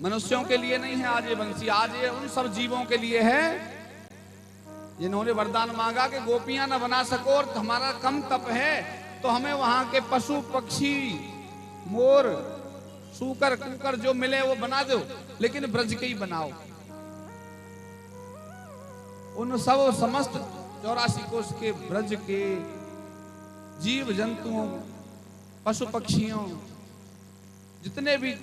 मनुष्यों के लिए नहीं है आज ये बंसी, आज ये उन सब जीवों के लिए है जिन्होंने वरदान मांगा कि गोपियां न बना सको और हमारा कम तप है तो हमें वहां के पशु पक्षी मोर सूकर कुकर जो मिले वो बना दो, लेकिन ब्रज के ही बनाओ। उन सब समस्त 84 कोष के ब्रज के जीव जंतुओं पशु पक्षियों जितने भी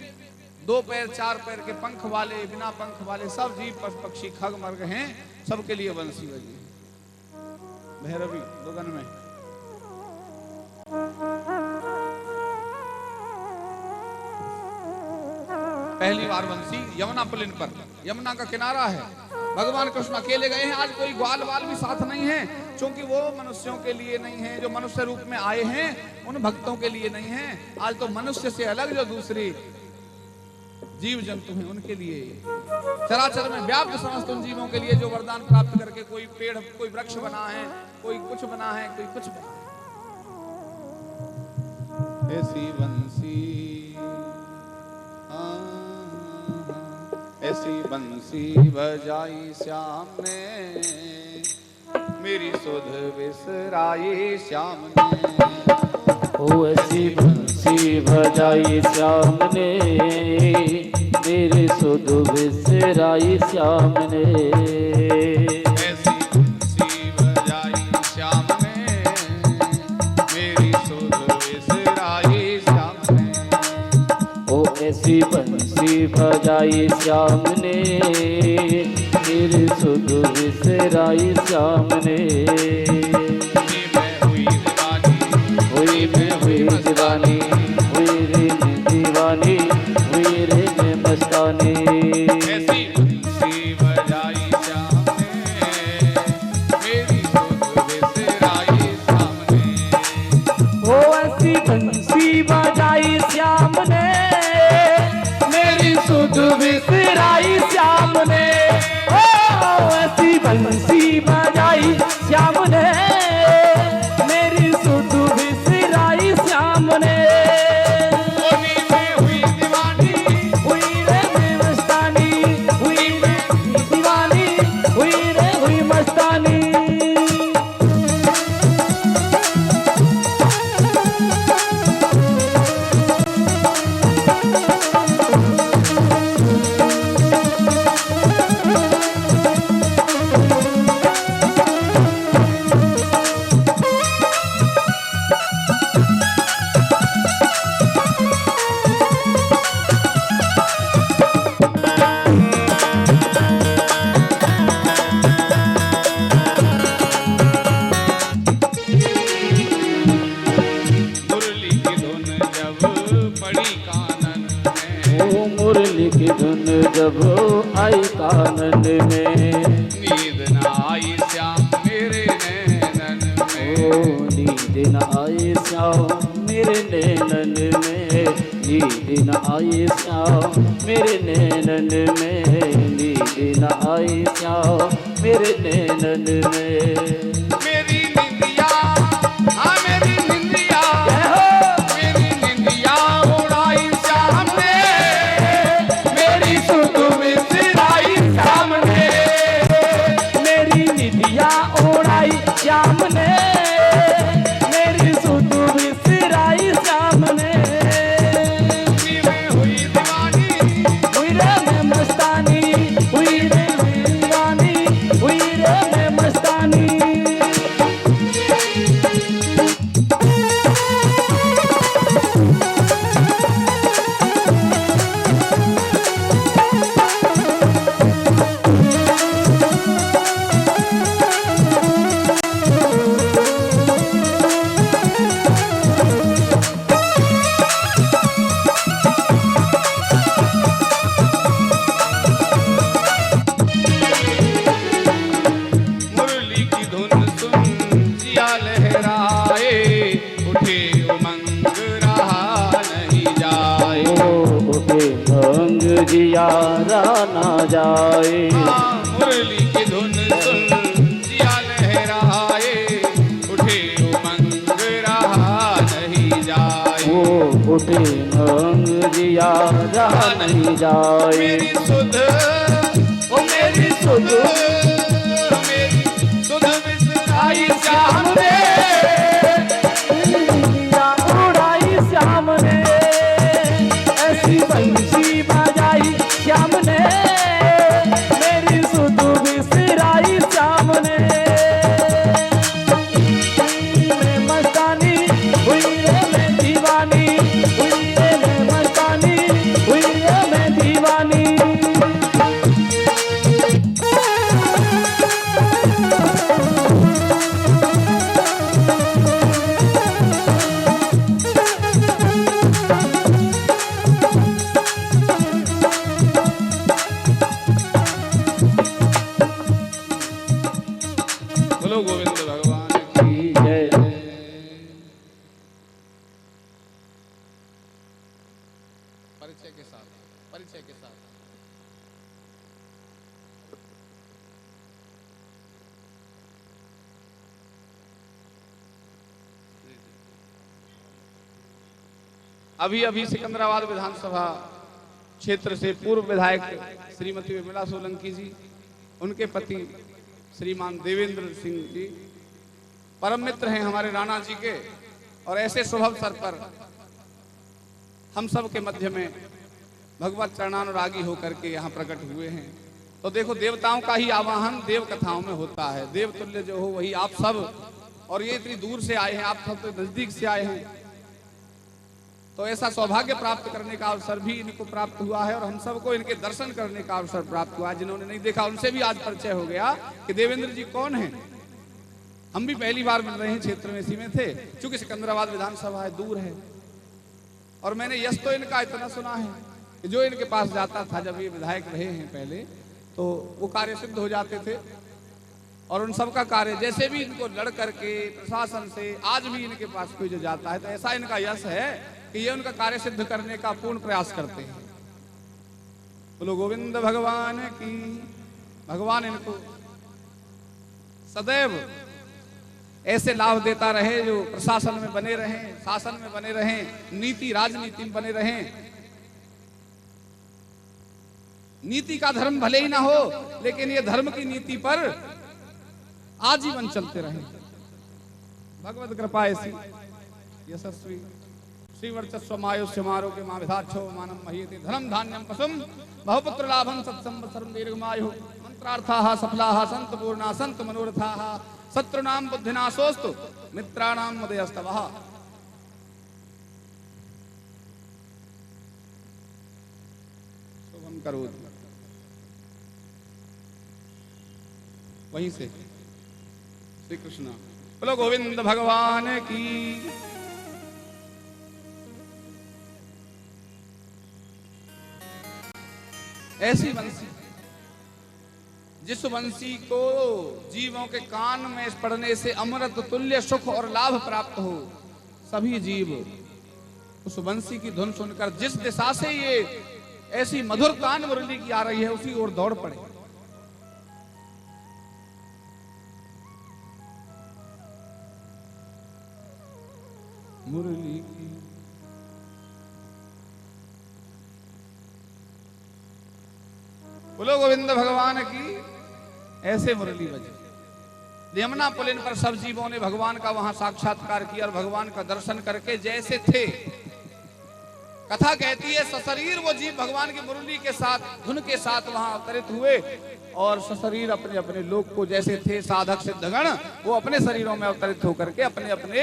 2 पैर 4 पैर के पंख वाले बिना पंख वाले सब जीव पशु पक्षी खग मर्ग हैं, सबके लिए बंसी बजी भैरवी दुगन में। पहली बार बंसी यमुना पुलिन पर, यमुना का किनारा है, भगवान कृष्ण अकेले गए हैं। आज कोई ग्वाल वाल भी साथ नहीं है, क्योंकि वो मनुष्यों के लिए नहीं है, जो मनुष्य रूप में आए हैं उन भक्तों के लिए नहीं है। आज तो मनुष्य से अलग जो दूसरे जीव जंतु हैं उनके लिए, चराचर में व्याप्त समस्त उन जीवों के लिए जो वरदान प्राप्त करके कोई पेड़ कोई वृक्ष बना है, कोई कुछ बना है, कोई कुछ बना है। ऐसी बंसी ऐसी बंसी बजाई श्याम ने, मेरी सुध बिसराई श्याम ने। ओ ऐसी बंसी बजाई श्याम ने, मेरी सुध बिसराई श्याम ने। ऐसी बंसी बजाई श्याम ने, मेरी सुध बिसराई श्याम ने। ओ ऐसी बंसी बजाई श्याम ने, मेरी सुध बिसराई श्याम ने। हुई मैं हुई दीवानी, हुई रे मैं दीवानी, हुई रे मैं मस्तानी। ऐसी बंसी बजाई श्याम ने, मेरी सुध बिसराई श्याम ने। ओ ऐसी बंसी बजाई श्याम ने, मेरी सुध बिसराई श्याम ने। ओ ऐसी बंसी बजाई श्याम ने, मेरी सुध बिसराई श्याम ने। हुई मैं हुई दीवानी, हुई रे मैं मस्तानी, हुई मैं दीवानी, हुई रे हुई मस्तानी। मुरली की धुन जब आई कानन में, नींद न आई श्याम मेरे नैनन में। ओ नींद न आई श्याम मेरे नैनन में, नींद न आई श्याम मेरे नैनन में, नींद न आई श्याम मेरे नैनन में। मेरी निंदिया हाँ मेरी निंदिया, मेरी निंदिया उड़ाई श्याम ने, मेरी सुध बिसराई श्याम ने। मेरी निदिया उड़ाई श्याम ने, मेरी सुध बिसराई श्याम ने। हुई मैं हुई दीवानी, हुई रे मैं मस्तानी, हुई रे मैं दीवानी, हुई रे मैं मस्तानी। मुरली की धुन सुन जिया लहराए, उठे उमंग रहा नहीं जाए। उठे भंग जियारा ना जाए। मुरली की धुन सुन जिया लहराए, उठे उमंग रहा नहीं जाए। टूटे अंगुरिया रहा नहीं जाए। मेरी सुध, ओ मेरी सुध, मेरी सुध बिसराई श्याम ने, उड़ाई श्याम ने, ऐसी बंसी बजाई श्याम ने, मेरी सुध बिसराई श्याम ने। मैं मस्तानी हुई रे मैं दीवानी, हुई रे मैं मस्तानी, हुई रे मैं दीवानी। बोलो गोविंद भगवान की। की जय। परिचय के साथ, परिचय के साथ। अभी अभी सिकंदराबाद विधानसभा क्षेत्र से पूर्व विधायक श्रीमती विमला सोलंकी जी, उनके पति श्रीमान देवेंद्र सिंह जी परम मित्र हैं हमारे राणा जी के, और ऐसे शुभ अवसर पर हम सब के मध्य में भगवत चरणानुरागी होकर के यहाँ प्रकट हुए हैं। तो देखो, देवताओं का ही आवाहन देव कथाओं में होता है। देव तुल्य जो हो वही आप सब, और ये इतनी दूर से आए हैं, आप सब तो नजदीक से आए हैं, तो ऐसा सौभाग्य प्राप्त करने का अवसर भी इनको प्राप्त हुआ है, और हम सबको इनके दर्शन करने का अवसर प्राप्त हुआ है। जिन्होंने नहीं देखा उनसे भी आज परिचय हो गया कि देवेंद्र जी कौन हैं। हम भी पहली बार मिल रहे हैं, क्षेत्र में इसी में थे, क्योंकि सिकंदराबाद विधानसभा है, दूर है, और मैंने यश तो इनका इतना सुना है कि जो इनके पास जाता था, जब ये विधायक रहे हैं पहले, तो वो कार्य सिद्ध हो जाते थे, और उन सबका कार्य जैसे भी इनको लड़ करके प्रशासन से आज भी इनके पास कोई जो जाता है, तो ऐसा इनका यश है कि ये उनका कार्य सिद्ध करने का पूर्ण प्रयास करते हैं। बोलो गोविंद भगवान की। भगवान इनको सदैव ऐसे लाभ देता रहे जो प्रशासन में बने रहें, शासन में बने रहें, नीति राजनीति में बने रहें। नीति का धर्म भले ही ना हो, लेकिन ये धर्म की नीति पर आजीवन चलते रहे। भगवत कृपा ऐसी यशस्वी श्री वर्चस्व मायुष्य मारोग्य मां विधाक्षो मानम महीयते धनम धान्यम पशुम बहुपुत्र लाभम सत्संवत्सरम दीर्घमायु मंत्रार्थाः सफलाः सन्तु पूर्णा सन्तु मनोरथाः शत्रुनां बुद्धिनाशोस्तु मित्राणां मदयस्तवः। शुभम करोतु। वहीं से श्री कृष्ण। बोलो गोविंद भगवान की। ऐसी बंसी, जिस बंसी को जीवों के कान में पड़ने से अमृत तुल्य सुख और लाभ प्राप्त हो, सभी जीव उस बंसी की धुन सुनकर जिस दिशा से ये ऐसी मधुर कान मुरली की आ रही है, उसी ओर दौड़ पड़े। मुरली की बोलो गोविंद भगवान की। ऐसे मुरली बजे। यमुना पुलिन पर सब जीवों ने भगवान का वहां साक्षात्कार किया और भगवान का दर्शन करके जैसे थे, कथा कहती है सशरीर वो जीव भगवान की मुरली के साथ, धुन के साथ वहां अवतरित हुए, और सशरीर अपने अपने लोक को जैसे थे साधक सिद्धगण, वो अपने शरीरों में अवतरित होकर के अपने अपने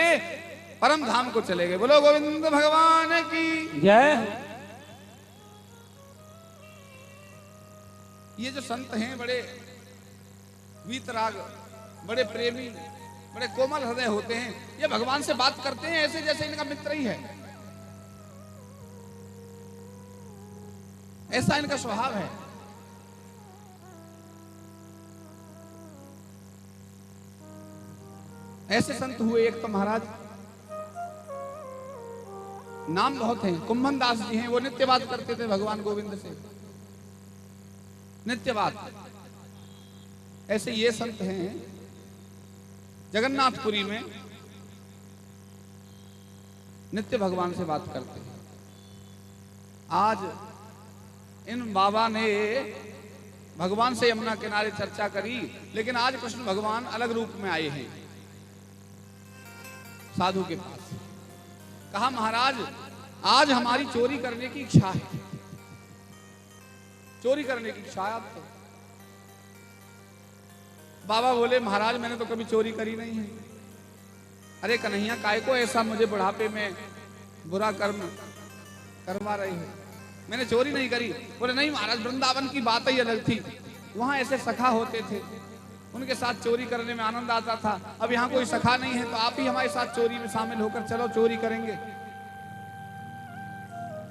परम धाम को चले गए। बोलो गोविंद भगवान की जय। ये जो संत हैं बड़े वीतराग, बड़े प्रेमी, बड़े कोमल हृदय होते हैं। ये भगवान से बात करते हैं ऐसे जैसे इनका मित्र ही है, ऐसा इनका स्वभाव है। ऐसे संत हुए एक तो महाराज, नाम बहुत हैं, कुंभन दास जी हैं। वो नित्य बात करते थे भगवान गोविंद से, नित्य बात। ऐसे ये संत हैं जगन्नाथपुरी में, नित्य भगवान से बात करते हैं। आज इन बाबा ने भगवान से यमुना किनारे चर्चा करी, लेकिन आज कृष्ण भगवान अलग रूप में आए हैं साधु के पास। कहा महाराज आज हमारी चोरी करने की इच्छा है, चोरी करने की इच्छा है आपको। बाबा बोले महाराज मैंने तो कभी चोरी करी नहीं है। अरे कन्हैया काय को ऐसा मुझे बुढ़ापे में बुरा कर्म करवा रही है, मैंने चोरी नहीं करी। बोले नहीं महाराज वृंदावन की बात ही अलग थी, वहां ऐसे सखा होते थे, उनके साथ चोरी करने में आनंद आता था। अब यहाँ कोई सखा नहीं है तो आप ही हमारे साथ चोरी में शामिल होकर चलो चोरी करेंगे।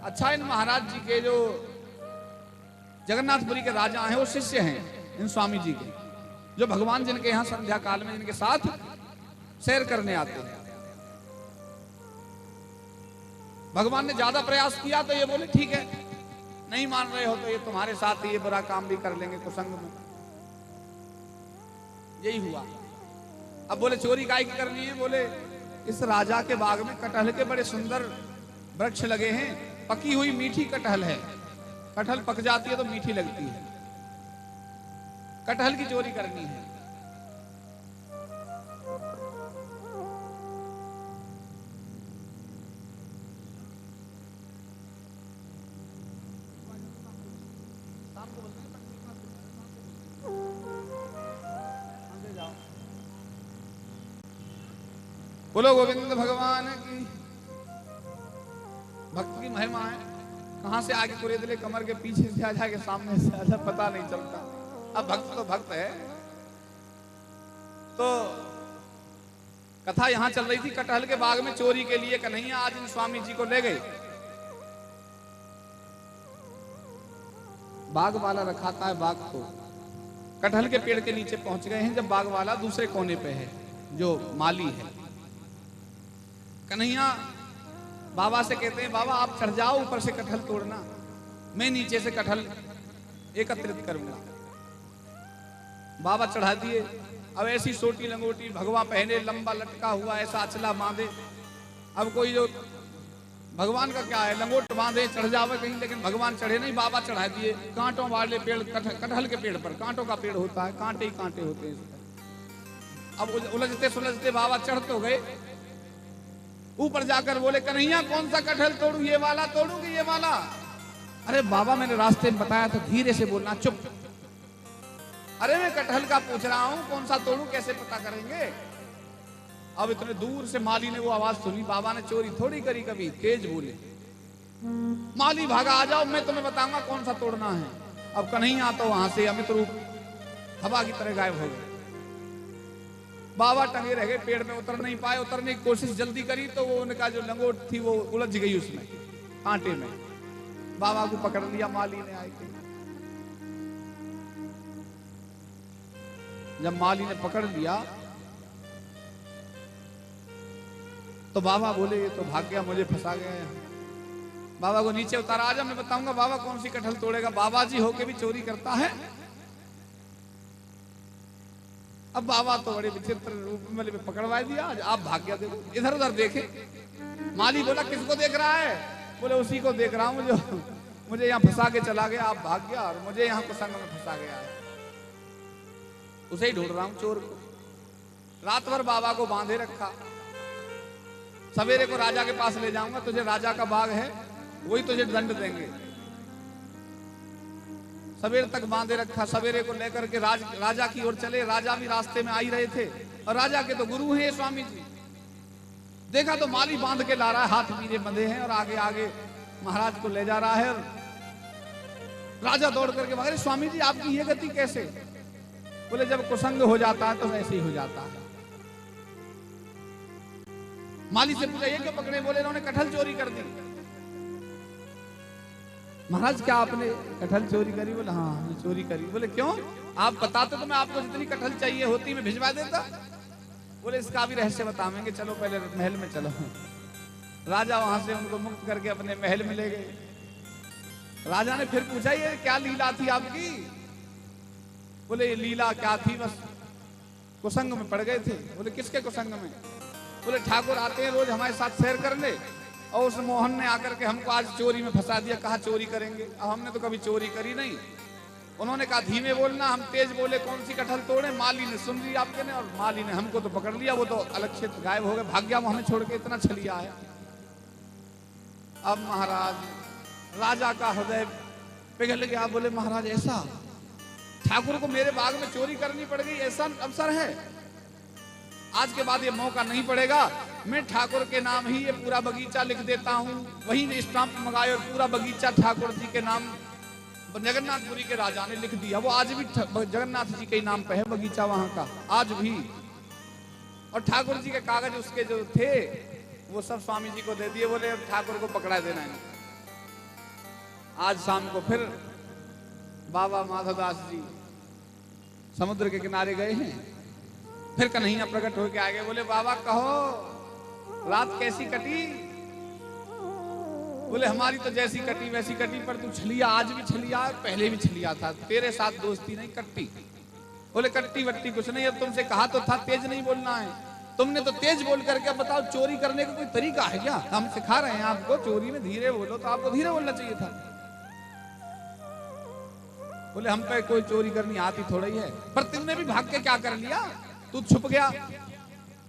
अच्छा इन महाराज जी के जो जगन्नाथपुरी के राजा हैं वो शिष्य हैं इन स्वामी जी के, जो भगवान जिनके यहाँ संध्या काल में इनके साथ सैर करने आते हैं। भगवान ने ज्यादा प्रयास किया तो ये बोले ठीक है, नहीं मान रहे हो तो ये तुम्हारे साथ ये बुरा काम भी कर लेंगे कुसंग में। यही हुआ। अब बोले चोरी काय की करनी है? बोले इस राजा के बाग में कटहल के बड़े सुंदर वृक्ष लगे हैं, पकी हुई मीठी कटहल है, कटहल पक जाती है तो मीठी लगती है, कटहल की चोरी करनी है। बोलो गोविंद भगवान की। भक्त की महिमा है, कहां से आगे कुरेद ले कमर के पीछे से आ जाके सामने से आ जा, पता नहीं चलता। अब भक्त तो भक्त है। तो कथा यहां चल रही थी, कटहल के बाग में चोरी के लिए कन्हैया आज इन स्वामी जी को ले गए। बाग वाला रखाता है बाग को, कटहल के पेड़ के नीचे पहुंच गए हैं जब बाग वाला दूसरे कोने पे है जो माली है। कन्हैया बाबा से कहते हैं बाबा आप चढ़ जाओ ऊपर से कटहल तोड़ना, मैं नीचे से कटहल एकत्रित करूंगा। बाबा चढ़ा दिए। अब ऐसी सोटी लंगोटी भगवा पहने, लंबा लटका हुआ ऐसा अचला बांधे। अब कोई जो भगवान का क्या है, लंगोट बांधे चढ़ जावे कहीं, लेकिन भगवान चढ़े नहीं, बाबा चढ़ा दिए कांटों वाले पेड़, कटहल के पेड़ पर। कांटों का पेड़ होता है, कांटे ही कांटे होते हैं इसमें। अब उलझते सुलझते बाबा चढ़ तो गए, ऊपर जाकर बोले कन्हैया कौन सा कटहल तोड़ू, ये वाला तोड़ू कि ये वाला? अरे बाबा मैंने रास्ते में बताया था धीरे से बोलना, चुप। अरे मैं कटहल का पूछ रहा हूं, कौन सा तोड़ू कैसे पता करेंगे? अब इतने दूर से माली ने वो आवाज सुनी, बाबा ने चोरी थोड़ी करी कभी, तेज बोले माली भागा, आ जाओ मैं तुम्हें बताऊंगा कौन सा तोड़ना है। अब कन्हैया तो वहां से अमित रूप हवा की तरह गायब हो गए। बाबा टंगे रह गए, पेड़ में उतर नहीं पाए। उतरने की कोशिश जल्दी करी तो वो उनका जो लंगोट थी वो उलझ गई उसमें, कांटे में। बाबा को पकड़ लिया माली ने आके। जब माली ने पकड़ लिया तो बाबा बोले ये तो भाग गया, मुझे फंसा गया है। बाबा को नीचे उतारा, आजा मैं बताऊंगा बाबा कौन सी कटहल तोड़ेगा। बाबा जी होके भी चोरी करता है। अब बाबा तो बड़े विचित्र रूप में पकड़वा दिया। आप भाग गया, देखो इधर उधर देखे। माली बोला किसको देख रहा है? बोले उसी को देख रहा हूं जो मुझे यहाँ फंसा के चला गया। आप भाग गया और मुझे यहाँ कुसंग में फंसा गया है, उसे ही ढूंढ रहा हूं, चोर को। रात भर बाबा को बांधे रखा। सवेरे को राजा के पास ले जाऊंगा, तुझे राजा का बाग है वही तुझे दंड देंगे। सवेरे तक बांधे रखा। सवेरे को लेकर के राजा की ओर चले। राजा भी रास्ते में आ ही रहे थे और राजा के तो गुरु हैं स्वामी जी। देखा तो माली बांध के ला रहा है, हाथ पीछे बंधे हैं और आगे आगे महाराज को ले जा रहा है। राजा दौड़ करके भागे, स्वामी जी आपकी ये गति कैसे? बोले जब कुसंग हो जाता है तो ऐसे ही हो जाता है। माली से पूछा ये क्यों पकड़े? बोले इन्होंने कटहल चोरी कर दी। महाराज क्या आपने कटहल चोरी करी? बोले हाँ चोरी करी। बोले क्यों? आप बताते तो मैं आपको जितनी कटहल चाहिए होती मैं भिजवा देता। बोले इसका भी रहस्य बताएंगे, चलो पहले महल में चलो। राजा वहां से उनको मुक्त करके अपने महल में ले गए। राजा ने फिर पूछा ये क्या लीला थी आपकी? बोले ये लीला क्या थी, बस कुसंग में पड़ गए थे। बोले किसके कुसंग में? बोले ठाकुर आते हैं रोज हमारे साथ सैर करने और उस मोहन ने आकर के हमको आज चोरी में फंसा दिया, कहा चोरी करेंगे। अब हमने तो कभी चोरी करी नहीं। उन्होंने कहा धीमे बोलना, हम तेज बोले कौन सी कटहल तोड़े। माली ने सुन लिया आपके ने, और माली ने हमको तो पकड़ लिया। वो तो अलग क्षेत्र गायब हो गए, भाग गया वो हमें छोड़ के, इतना छलिया है। अब महाराज राजा का हृदय पिघल गया। बोले महाराज ऐसा ठाकुर को मेरे बाग में चोरी करनी पड़ गई, ऐसा अवसर है? आज के बाद ये मौका नहीं पड़ेगा। मैं ठाकुर के नाम ही ये पूरा बगीचा लिख देता हूँ। वहीं स्टाम्प मंगाए और पूरा बगीचा ठाकुर जी के नाम जगन्नाथपुरी के राजा ने लिख दिया। वो आज भी जगन्नाथ जी के नाम पे है बगीचा वहां का, आज भी। और ठाकुर जी के कागज उसके जो थे वो सब स्वामी जी को दे दिए। बोले अब ठाकुर को पकड़ा देना है। आज शाम को फिर बाबा माधवदास जी समुद्र के किनारे गए हैं। फिर कन्हैया प्रकट होकर आ गए। बोले बाबा कहो रात कैसी कटी? बोले हमारी तो जैसी कटी वैसी कटी, पर तू छलिया, आज भी छलिया, पहले भी छलिया था, तेरे साथ दोस्ती नहीं कट्टी। बोले कट्टी वट्टी कुछ नहीं, अब तुमसे कहा तो था तेज नहीं बोलना है, तुमने तो तेज बोल करके। अब बताओ चोरी करने का कोई तरीका है क्या? हम सिखा रहे हैं आपको, चोरी में धीरे बोलो, तो आपको धीरे बोलना चाहिए था। बोले हम पे कोई चोरी करनी आती थोड़ा ही है, पर तुमने भी भाग के क्या कर लिया? तू छुप गया।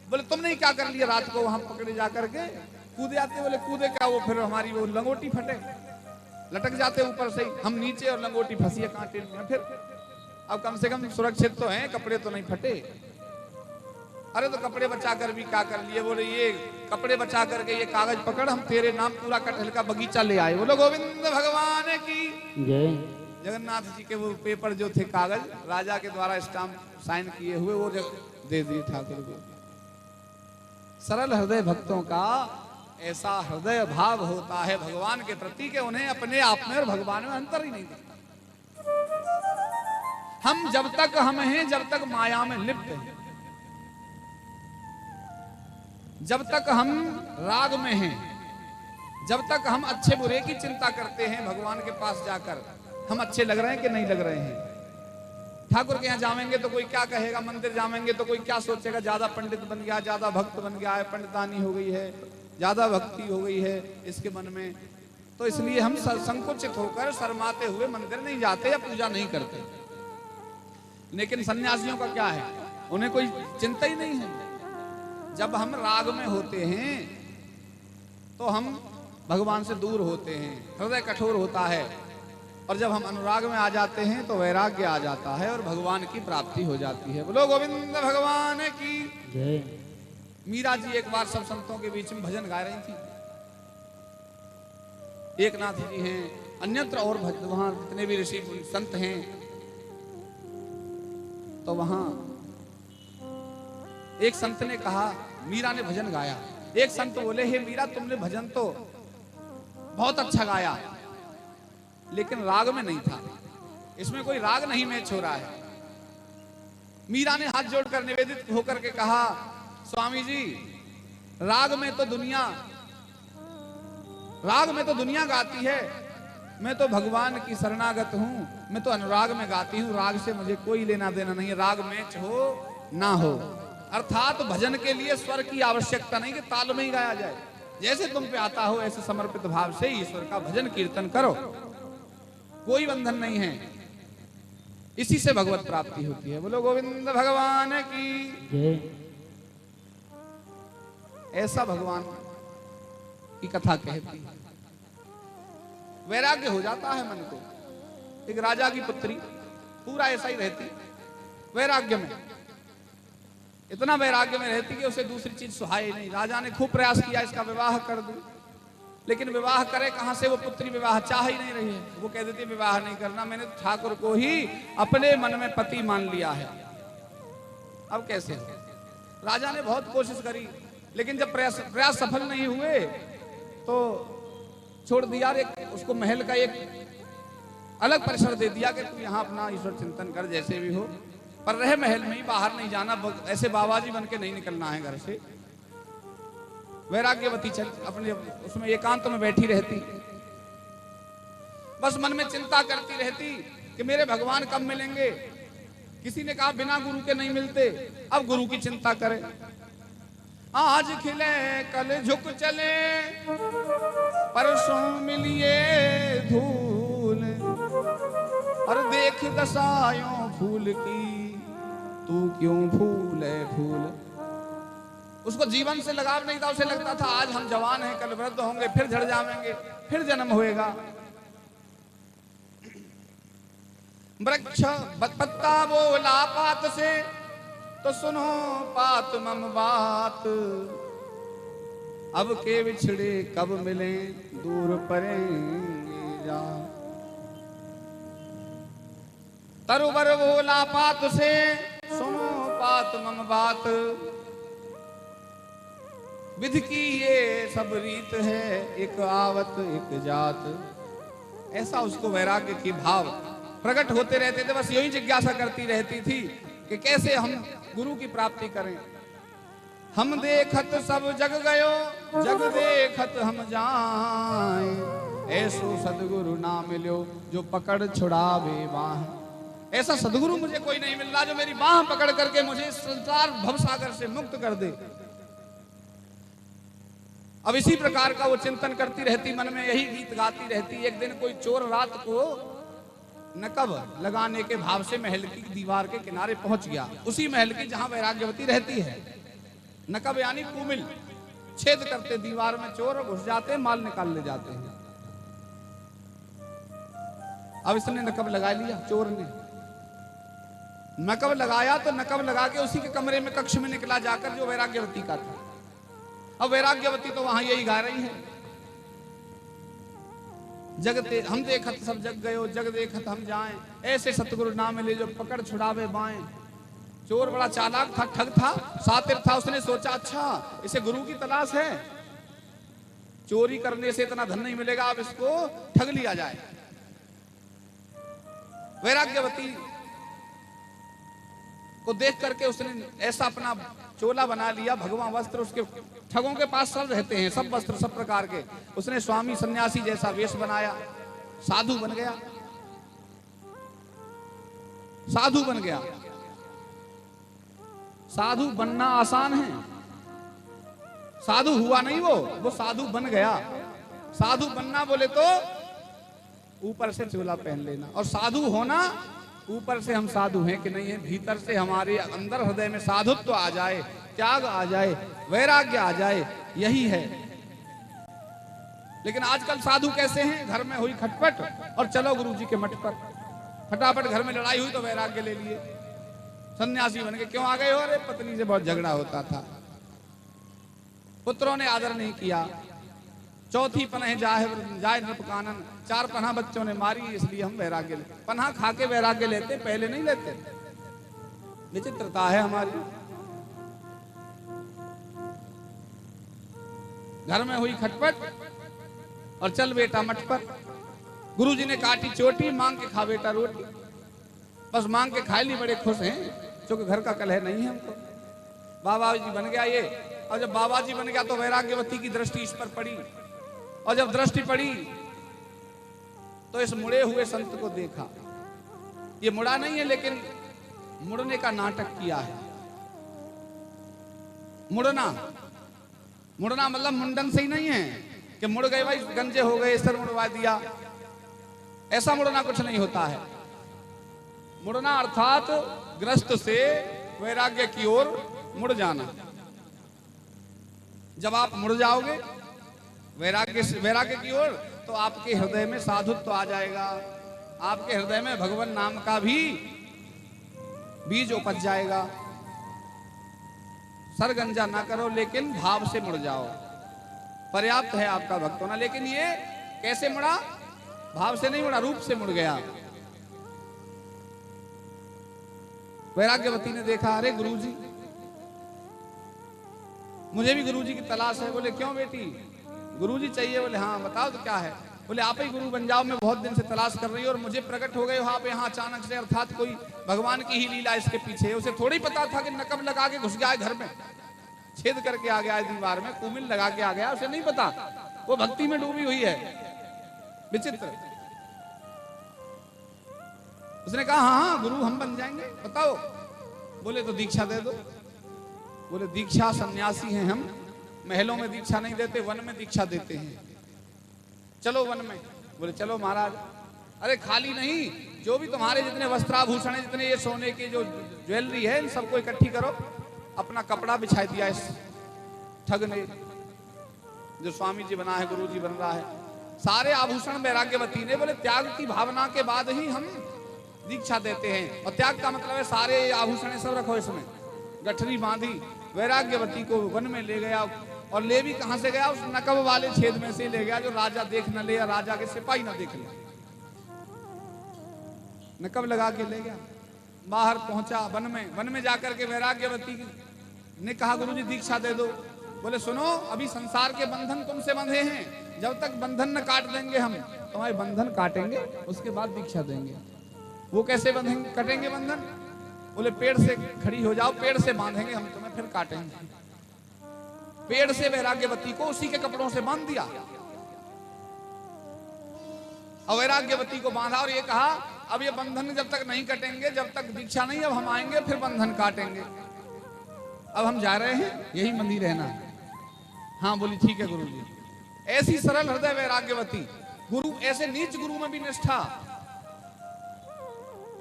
बोले तुमने क्या कर लिया? रात को वहां पकड़े जा करके कूदे आते। बोले कूदे क्या, वो फिर हमारी वो लंगोटी फटे, लटक जाते ऊपर से ही हम नीचे, और लंगोटी फंसी है कांटे में। फिर अब कम से कम सुरक्षित तो हैं, कपड़े तो नहीं फटे। अरे तो कपड़े बचा कर भी क्या कर लिए? बोले ये कपड़े बचा करके ये कागज पकड़, हम तेरे नाम पूरा कटहल का बगीचा ले आए। बोलो गोविंद भगवान की जय। जगन्नाथ जी के वो पेपर जो थे, कागज राजा के द्वारा स्टाम्प साइन किए हुए, वो दे दिए ठाकुर को। सरल हृदय भक्तों का ऐसा हृदय भाव होता है भगवान के प्रति कि उन्हें अपने आप में और भगवान में अंतर ही नहीं दिखता। हम जब तक हम हैं, जब तक माया में लिप्त हैं, जब तक हम राग में हैं, जब तक हम अच्छे बुरे की चिंता करते हैं, भगवान के पास जाकर हम अच्छे लग रहे हैं कि नहीं लग रहे हैं। ठाकुर के यहाँ जाएंगे तो कोई क्या कहेगा, मंदिर जाएंगे तो कोई क्या सोचेगा, ज्यादा पंडित बन गया, ज्यादा भक्त बन गया है, पंडितानी हो गई है, ज्यादा भक्ति हो गई है इसके मन में। तो इसलिए हम संकुचित होकर शर्माते हुए मंदिर नहीं जाते या पूजा नहीं करते। लेकिन सन्यासियों का क्या है, उन्हें कोई चिंता ही नहीं है। जब हम राग में होते हैं तो हम भगवान से दूर होते हैं, हृदय कठोर होता है। और जब हम अनुराग में आ जाते हैं तो वैराग्य आ जाता है और भगवान की प्राप्ति हो जाती है। बोलो गोविंद भगवान की जय। मीरा जी एक बार सब संतों के बीच में भजन गा रही थी। एक नाथ जी हैं, अन्यत्र और वहां जितने भी ऋषि संत हैं, तो वहां एक संत ने कहा, मीरा ने भजन गाया। एक संत बोले, हे मीरा तुमने भजन तो बहुत अच्छा गाया, लेकिन राग में नहीं था, इसमें कोई राग नहीं मैच हो रहा है। मीरा ने हाथ जोड़कर निवेदित होकर के कहा, स्वामी जी राग में तो दुनिया गाती है, मैं तो भगवान की शरणागत हूं, मैं तो अनुराग में गाती हूं, राग से मुझे कोई लेना देना नहीं है, राग मैच हो ना हो। अर्थात भजन के लिए स्वर की आवश्यकता नहीं कि ताल में ही गाया जाए, जैसे तुम पे आता हो ऐसे समर्पित भाव से ईश्वर का भजन कीर्तन करो, कोई बंधन नहीं है, इसी से भगवत प्राप्ति होती है। बोलो गोविंद भगवान की जय। ऐसा भगवान की कथा कहती है, वैराग्य हो जाता है मन को। एक राजा की पुत्री पूरा ऐसा ही रहती, वैराग्य में, इतना वैराग्य में रहती कि उसे दूसरी चीज सुहाए नहीं। राजा ने खूब प्रयास किया इसका विवाह कर दूं, लेकिन विवाह करे कहां से, वो पुत्री विवाह चाह ही नहीं रही है। वो कह देती विवाह नहीं करना, मैंने ठाकुर को ही अपने मन में पति मान लिया है, अब कैसे। राजा ने बहुत कोशिश करी, लेकिन जब प्रयास सफल नहीं हुए तो छोड़ दिया। उसको महल का एक अलग परिसर दे दिया कि तू यहाँ अपना ईश्वर चिंतन कर जैसे भी हो, पर रह महल में ही, बाहर नहीं जाना, ऐसे बाबाजी बन के नहीं निकलना है घर से। वैराग्यवती चल अपने उसमें एकांत में बैठी रहती, बस मन में चिंता करती रहती कि मेरे भगवान कब मिलेंगे। किसी ने कहा बिना गुरु के नहीं मिलते, अब गुरु की चिंता करे। आज खिले कल झुक चले, परसों मिलिए धूल, और देख दशायों फूल की, तू क्यों फूले फूल। उसको जीवन से लगाव नहीं था, उसे लगता था आज हम जवान हैं, कल वृद्ध होंगे, फिर झड़ जाएंगे, फिर जन्म होएगा। वृक्ष पत्ता बोला पात से, तो सुनो पात मम बात, अब के बिछड़े कब मिले, दूर परेंगे जा। तरुबर बोला पात से, सुनो पात मम बात, विधि की ये सब रीत है, एक आवत एक जात। ऐसा उसको वैराग्य की भाव प्रकट होते रहते थे। बस यही जिज्ञासा करती रहती थी कि कैसे हम गुरु की प्राप्ति करें। हम देखत सब जग गयो, जग देखत हम जाए, ऐसो सदगुरु ना मिलो, जो पकड़ छुड़ावे बाह। ऐसा सदगुरु मुझे कोई नहीं मिल रहा जो मेरी बाह पकड़ करके मुझे संसार भवसागर से मुक्त कर दे। अब इसी प्रकार का वो चिंतन करती रहती, मन में यही गीत गाती रहती। एक दिन कोई चोर रात को नकब लगाने के भाव से महल की दीवार के किनारे पहुंच गया, उसी महल की जहां वैराग्यवती रहती है। नकब यानी कुमिल, छेद करते दीवार में चोर, घुस जाते हैं, माल निकाल ले जाते हैं। अब इसने नकब लगा लिया, चोर ने नकब लगाया, तो नकब लगा के उसी के कमरे में कक्ष में निकला जाकर जो वैराग्यवती का था। अब वैराग्यवती तो वहां यही गा रही है, जगते हम देखत सब जग गयो, जग देखत हम जाएं, ऐसे सतगुरु ना मिले, जो पकड़ छुड़ावे बाएं। चोर बड़ा चालाक था, ठग था, सातिर था। उसने सोचा अच्छा इसे गुरु की तलाश है, चोरी करने से इतना धन नहीं मिलेगा, अब इसको ठग लिया जाए। वैराग्यवती को देख करके उसने ऐसा अपना चोला बना लिया, भगवा वस्त्र। उसके ठगों के पास सब रहते हैं, सब वस्त्र सब प्रकार के। उसने स्वामी सन्यासी जैसा वेश बनाया, साधु बन गया, साधु बन गया। साधु बनना आसान है, साधु हुआ नहीं, वो साधु बन गया। साधु बनना बोले तो ऊपर से चोला पहन लेना, और साधु होना ऊपर से हम साधु हैं कि नहीं है, भीतर से हमारे अंदर हृदय में साधुत्व आ जाए, त्याग आ जाए, वैराग्य आ जाए, यही है। लेकिन आजकल साधु कैसे हैं, घर में हुई खटपट और चलो गुरुजी के मठ पर। फटाफट घर में लड़ाई हुई तो वैराग्य ले लिए, सन्यासी बन के। क्यों आ गए हो? अरे पत्नी से बहुत झगड़ा होता था, पुत्रों ने आदर नहीं किया, चौथी पनह जाए नृप कानन, 4 पन्हा बच्चों ने मारी, इसलिए हम वैराग्य लेते। पन्हा खा के वैराग्य लेते, पहले नहीं लेते। विचित्रता है हमारी। घर में हुई खटपट और चल बेटा मठ पर। गुरुजी ने काटी चोटी, मांग के खा बेटा रोटी। बस मांग के खाए नहीं, बड़े खुश हैं क्योंकि घर का कलह नहीं है हमको। बाबा जी बन गया ये। और जब बाबा जी बन गया तो वैराग्यवती की दृष्टि इस पर पड़ी, और जब दृष्टि पड़ी तो इस मुड़े हुए संत को देखा। ये मुड़ा नहीं है, लेकिन मुड़ने का नाटक किया है। मुड़ना मतलब मुंडन से ही नहीं है कि मुड़ गए भाई, गंजे हो गए, सर मुड़वा दिया, ऐसा मुड़ना कुछ नहीं होता है। मुड़ना अर्थात ग्रस्त से वैराग्य की ओर मुड़ जाना। जब आप मुड़ जाओगे वैराग्य की ओर, तो आपके हृदय में साधुत्व आ जाएगा, आपके हृदय में भगवान नाम का भी बीज उपज जाएगा। सरगंजा ना करो, लेकिन भाव से मुड़ जाओ, पर्याप्त है आपका भक्त होना। लेकिन ये कैसे मुड़ा? भाव से नहीं मुड़ा, रूप से मुड़ गया। वैराग्यवती ने देखा, अरे गुरुजी, मुझे भी गुरुजी की तलाश है। बोले क्यों बेटी, गुरुजी चाहिए? बोले हाँ। बताओ तो क्या है? बोले आप ही गुरु बन जाओ, मैं बहुत दिन से तलाश कर रही हूँ, और मुझे प्रकट हो गए हो आप यहाँ अचानक से, अर्थात कोई भगवान की ही लीला इसके पीछे है। उसे थोड़ी पता था कि नकब लगा के घुस गया घर में, छेद करके आ गया दीवार में, कुमिल लगा के आ गया, उसे नहीं पता। वो भक्ति में डूबी हुई है। विचित्र। उसने कहा हाँ हाँ गुरु हम बन जाएंगे, बताओ। बोले तो दीक्षा दे दो। बोले दीक्षा सन्यासी हैं हम, महलों में दीक्षा नहीं देते, वन में दीक्षा देते हैं, चलो वन में। बोले चलो महाराज। अरे खाली नहीं, जो भी तुम्हारे जितने वस्त्राभूषण है, जितने ये सोने की जो ज्वेलरी है, इन सबको इकट्ठी करो। अपना कपड़ा बिछा दिया इस ठग ने, जो स्वामी जी बना है, गुरु जी बन रहा है, सारे आभूषण वैराग्यवती ने। बोले त्याग की भावना के बाद ही हम दीक्षा देते हैं, और त्याग का मतलब है सारे आभूषण सब रखो इसमें। गठरी बांधी, वैराग्यवती को वन में ले गया, और ले भी कहां से गया? उस नकब वाले छेद में से ले गया जो राजा देख न ले, या राजा के सिपाही न देख ले। नकब लगा के ले गया, बाहर पहुंचा वन में जाकर के वैराग्यवती ने कहा गुरु जी दीक्षा दे दो। बोले सुनो, अभी संसार के बंधन तुमसे बंधे हैं, जब तक बंधन न काट देंगे हम, तुम्हारे बंधन काटेंगे, उसके बाद दीक्षा देंगे। वो कैसे बंधेंगे, कटेंगे बंधन? बोले पेड़ से खड़ी हो जाओ, पेड़ से बांधेंगे हम तुम्हें, फिर काटेंगे। पेड़ से वैराग्यवती को उसी के कपड़ों से बांध दिया, और वैराग्यवती को बांधा, और ये कहा अब ये बंधन जब तक नहीं कटेंगे, जब तक दीक्षा नहीं, अब हम आएंगे फिर बंधन काटेंगे। अब हम जा रहे हैं, यही मंदिर रहना है। हाँ बोली ठीक है गुरु जी। ऐसी सरल हृदय वैराग्यवती गुरु, ऐसे नीच गुरु में भी निष्ठा।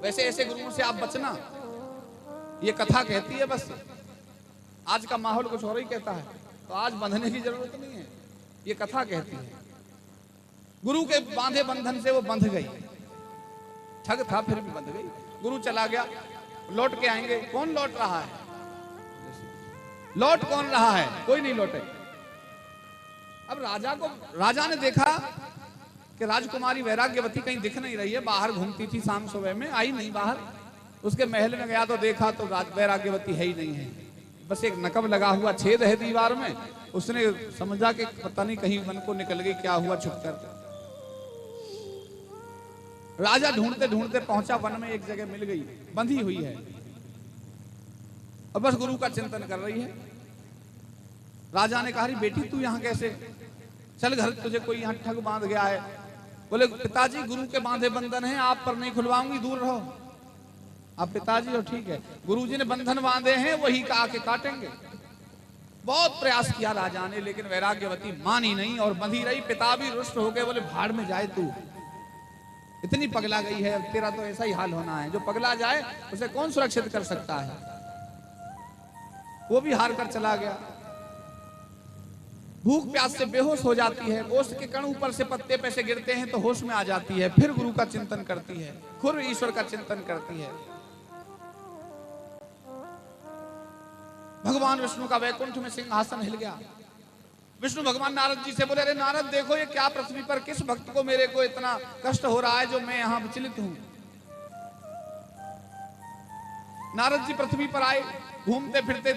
वैसे ऐसे गुरुओं से आप बचना, ये कथा कहती है बस। आज का माहौल कुछ और ही कहता है, तो आज बंधने की जरूरत नहीं है, ये कथा कहती है। गुरु के बांधे बंधन से वो बंध गई, ठग था फिर भी बंध गई। गुरु चला गया, लौट के आएंगे, कौन लौट रहा है? लौट कौन रहा है? कोई नहीं लौटे। अब राजा ने देखा कि राजकुमारी वैराग्यवती कहीं दिख नहीं रही है, बाहर घूमती थी शाम सुबह में, आई नहीं बाहर। उसके महल में गया तो देखा तो वैराग्यवती है ही नहीं है, बस एक नकब लगा हुआ छेद है दीवार में। उसने समझा कि पता नहीं कहीं वन को निकल गई, क्या हुआ छुप कर। राजा ढूंढते ढूंढते पहुंचा वन में, एक जगह मिल गई, बंधी हुई है, और बस गुरु का चिंतन कर रही है। राजा ने कहा बेटी तू यहाँ कैसे? चल घर, तुझे कोई यहाँ ठग बांध गया है। बोले पिताजी गुरु के बांधे बंधन हैं, आप पर नहीं खुलवाऊंगी, दूर रहो। आप पिताजी हो, ठीक है, गुरुजी ने बंधन बांधे हैं, वही का आके काटेंगे। बहुत प्रयास किया राजा ने, लेकिन वैराग्यवती मानी नहीं और बंधी रही। पिता भी रुष्ट हो गए, बोले भाड़ में जाए तू, इतनी पगला गई है, तेरा तो ऐसा ही हाल होना है। जो पगला जाए उसे कौन सुरक्षित कर सकता है? वो भी हार कर चला गया। भूख प्यास से बेहोश हो जाती है, ओष्ठ के कण ऊपर से पत्ते पे से गिरते हैं तो होश में आ जाती है, फिर गुरु का चिंतन करती है, खुद ईश्वर का चिंतन करती है। भगवान विष्णु का वैकुंठ में सिंहासन हिल गया। विष्णु भगवान नारद जी से बोले अरे नारद देखो ये क्या पृथ्वी पर किस भक्त को मेरे को इतना कष्ट हो रहा है जो मैं यहां विचलित हूं। नारद जी पृथ्वी पर आए, घूमते फिरते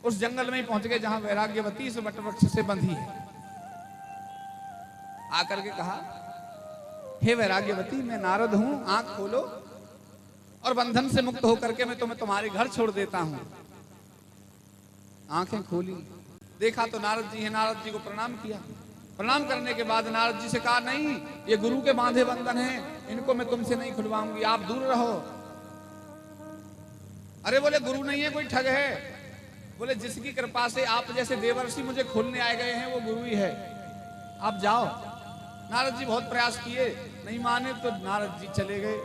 उस जंगल में ही पहुंच गए जहां वैराग्यवती इस वटवृक्ष से बंधी है। आकर के कहा हे वैराग्यवती मैं नारद हूं, आंख खोलो और बंधन से मुक्त होकर के मैं तुम्हें तुम्हारे घर छोड़ देता हूं। आंखें खोली, देखा तो नारद जी है। नारद जी को प्रणाम किया। प्रणाम करने के बाद नारद जी से कहा नहीं ये गुरु के बांधे बंधन हैं, इनको मैं तुमसे नहीं खुलवाऊंगी, आप दूर रहो। अरे बोले गुरु नहीं है, कोई ठग है। बोले जिसकी कृपा से आप जैसे देवर्षि मुझे खोलने आए गए हैं वो गुरु ही है, आप जाओ। नारद जी बहुत प्रयास किए, नहीं माने तो नारद जी चले गए।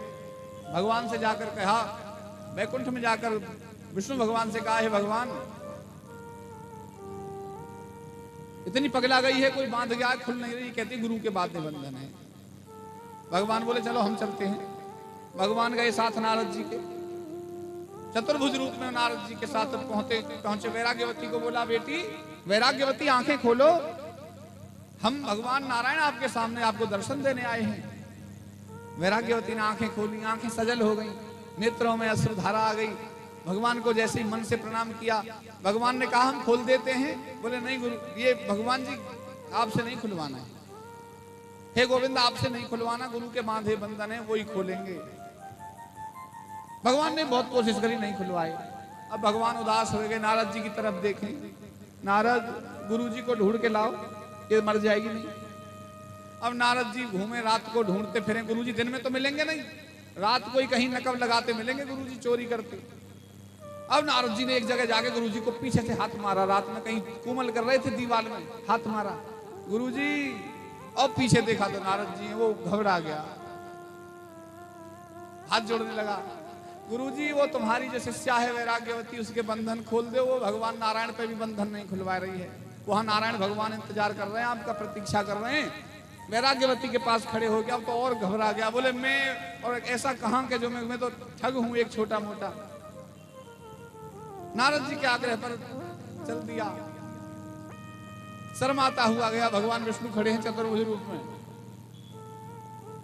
भगवान से जाकर कहा, वैकुंठ में जाकर विष्णु भगवान से कहा हे भगवान इतनी पगला गई है, कोई बांध गया खुल नहीं रही, कहती गुरु के बांधे बंधन है। भगवान बोले चलो हम चलते हैं। भगवान गए साथ नारद जी के, चतुर्भुज रूप में नारद जी के साथ पहुंचे। वैराग्यवती को बोला बेटी वैराग्यवती आंखें खोलो, हम भगवान नारायण आपके सामने आपको दर्शन देने आए हैं। वैराग्यवती ने आंखें खोली, आंखें सजल हो गई, नेत्रों में अश्रुधारा आ गई। भगवान को जैसे ही मन से प्रणाम किया, भगवान ने कहा हम खोल देते हैं। बोले नहीं गुरु, ये भगवान जी आपसे नहीं खुलवाना है, हे गोविंद आपसे नहीं खुलवाना, गुरु के बांधे बंधन है वो ही खोलेंगे। भगवान ने बहुत कोशिश करी, नहीं खुलवाए। अब भगवान उदास हो गए, नारद जी की तरफ देखें, नारद गुरु जी को ढूंढ के लाओ, ये मर जाएगी नहीं। अब नारद जी घूमे, रात को ढूंढते फिरे, गुरु जी दिन में तो मिलेंगे नहीं, रात को ही कहीं नकब लगाते मिलेंगे गुरु जी चोरी करते। अब नारद जी ने एक जगह जाके गुरुजी को पीछे से हाथ मारा, रात में कहीं कोमल कर रहे थे दीवार में, हाथ मारा गुरुजी। अब पीछे देखा तो नारद जी वो घबरा गया, हाथ जोड़ने लगा, गुरुजी वो तुम्हारी जो शिष्या है वैराग्यवती उसके बंधन खोल दो। वो भगवान नारायण पे भी बंधन नहीं खुलवा रही है, वहां नारायण भगवान इंतजार कर रहे हैं, आपका प्रतीक्षा कर रहे हैं। वैराग्यवती के पास खड़े हो गया, अब तो और घबरा गया, बोले मैं और ऐसा कहां के जो मैं तो ठग हूं एक छोटा मोटा। नारद जी के आग्रह पर चल दिया, शर्माता हुआ गया। भगवान विष्णु खड़े हैं चतुर्भुज रूप में।